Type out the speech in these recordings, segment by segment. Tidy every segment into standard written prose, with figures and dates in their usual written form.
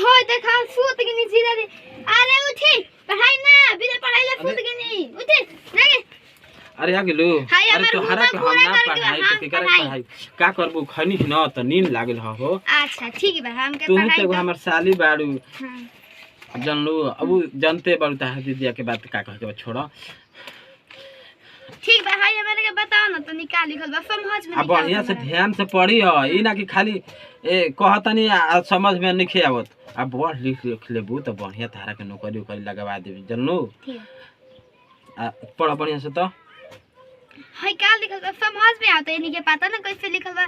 हो देखा सूत के नीचे दे। अरे उठी पढ़ाई ना बिना पढ़ाई ले सूत के नहीं उठी नहीं। अरे आ गेलू। अरे तोहरा के हम ना पढ़ाई तो के करे पढ़ाई का करबू खनी न त नींद लागल हो। अच्छा ठीक बा हम के पढ़ाई तू तो हमर साली बाड़ू। हां जानलू अब जानते बाड़ू ता दीदिया के बात का कह के छोड़। ठीक बा हाय हमारे के बताओ ना तो निकाल लिखल बा समझ में। अब बढ़िया से ध्यान से पढ़ी हो ई ना कि खाली कहतनी समझ में नहीं आवत। अब बढ़ लिख लेबू तो बढ़िया तारा के नौकरी उकरी लगवा देबी जानलू। ठीक पढ़ बढ़िया से तो हाय का लिखल बा समझ में आता है नहीं के पता ना कैसे लिखल बा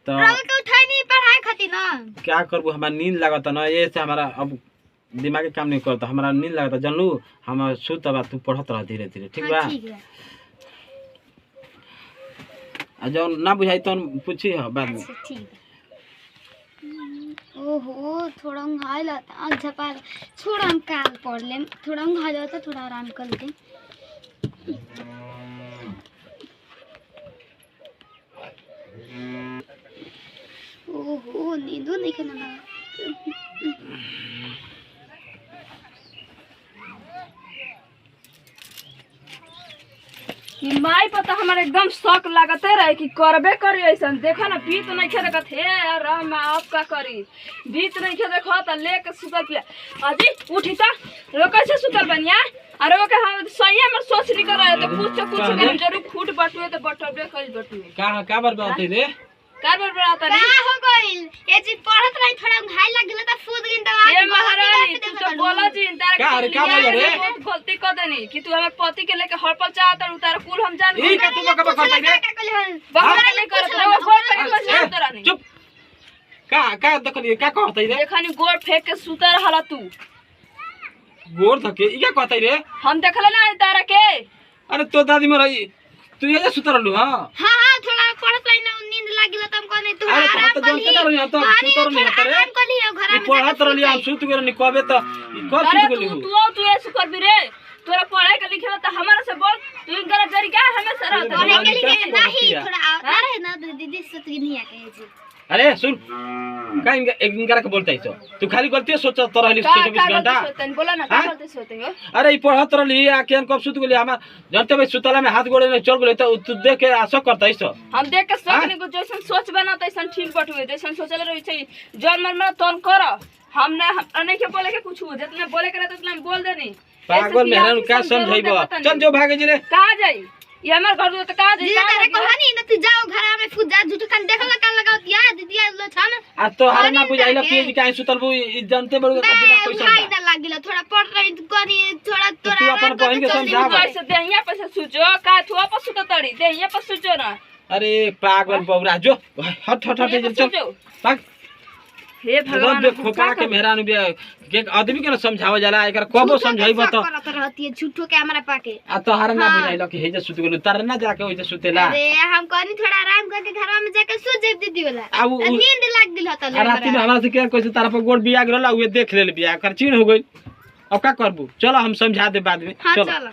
तो राव के उठाई नहीं पढ़ाई खाती ना क्या करबू हमारा नींद लागत ना ये से हमारा अब दिमाग काम नहीं करता हमारा नींद लागत जानलू। हम सुत बा तू पढ़त रह धीरे धीरे ठीक बा। ठीक बा जो ना बुझाई तो पूछी हो बाद में। ठीक है। ओहो थोड़ा घाय लाता अच्छा पर छोड़ हम काल पढ़ ले थोड़ा घाय लाता थोड़ा आराम कर ले। ओहो नींद नहीं करना कि माई पता हमारे एकदम शौक लागते रहे कि करबे करी ऐसा देखो ना बीत नहीं खे देखत हे राम आप का करी बीत नहीं खे देखो त लेके सुतल पिया अजी उठी त रो कैसे सुतल बनिया अरे वो के हम सही में सोच नहीं कर रहे तो कुछ के जरूर फूट बटुए तो बटबे कइल बटुए का बात रे कार बड़ाता नहीं का हो गइल ये जी पढ़त रही थोड़ा घाय लाग गेल त फूद गिन दवा ये महारानी तू तो बोला जी तारा का बोल रे बहुत गलती कर देनी कि तू हमें पति के लेके हड़पल चाहत और तारा कुल हम जान ई का तू का करता रे बहरा नहीं करत रे वो गोड़ फेंक के सुत तोरा नहीं चुप का देखली का कहत रे देखनी गोड़ फेंक के सुत रहला तू गोड़ धके ई का कहत रे हम देखले ना तारा के अरे तो दादी में रही तू ये सुतरलू हां हां थोड़ा पढ़त रही ना नींद लाग गेल त हम कहने तू अरे आराम तो जानते ना रही तो सुतर नहीं हत रे आराम कर लियो घर ई में पढ़त रहली हम सुत गेल नहीं कहबे तो कब अरे सुत गेली तू तू ऐसे कर भी रे तोरा पढ़ाई के लिखे त हमारा से बोल तू इनकरा जरी क्या हमें सर पढ़े के लिए नहीं थोड़ा अरे ना दीदी सुत नहीं आके जी। अरे सुन का इनकरा के बोलता है तू खाली गलती सोच तो रहली 24 घंटा सोतन बोला ना का बोलते सोते हो अरे ई पढ़त रहली आ केन कब सुत गेली हमार जानते भाई सुतला में हाथ गोड़े में चल गेले तो तू देख के आशा करता है हम देख के सोचने को जैसन सोच बना तैसन ठीक बटुए जैसन सोचले रही छै जन मन में तन कर हमने नहीं के बोले के कुछ जितना बोले करे उतना बोल देनी पागल मेहरान का समझाइबो चल जो भागे जी रे कहां जाई ये हमर घर तो कहां जाई तेरे कहानी न तू जाओ घर में फुट जा झूठ कान देखला कान लगाओ या दीदी लो छन आ तो हर ना बुझाइला कि जी काहे सुतलबू ई जानते बड़ो का बिना पैसा भाई ना लागिला थोड़ा पढ़ रही कनी थोड़ा तोरा तू अपन बहन के समझा ऐसे देहिया पे से सुजो का थुआ पर सुत तड़ी देहिया पर सुजो ना अरे पागल बौरा जो हट हट हट चल भाग हे भगवान जो खोपड़ा के मेहरान भी के आदमी के ना समझावा जाला एकर कबो समझाइबो तो करत रहती है झूठो के हमरा पाके आ तो हर ना बुझाइला कि हे जे सुत गेलू तार ना जाके ओइ जे सुतेला अरे हम कनी थोड़ा आराम करके घर में जाके सो जेब दीदी वाला अब नींद लाग गेल हत रात में हमरा से के कैसे तारा पर गोड़ बिया गेला उहे देख लेल बिया कर चीन हो गइल अब का करबू चलो हम समझा दे बाद में हां चलो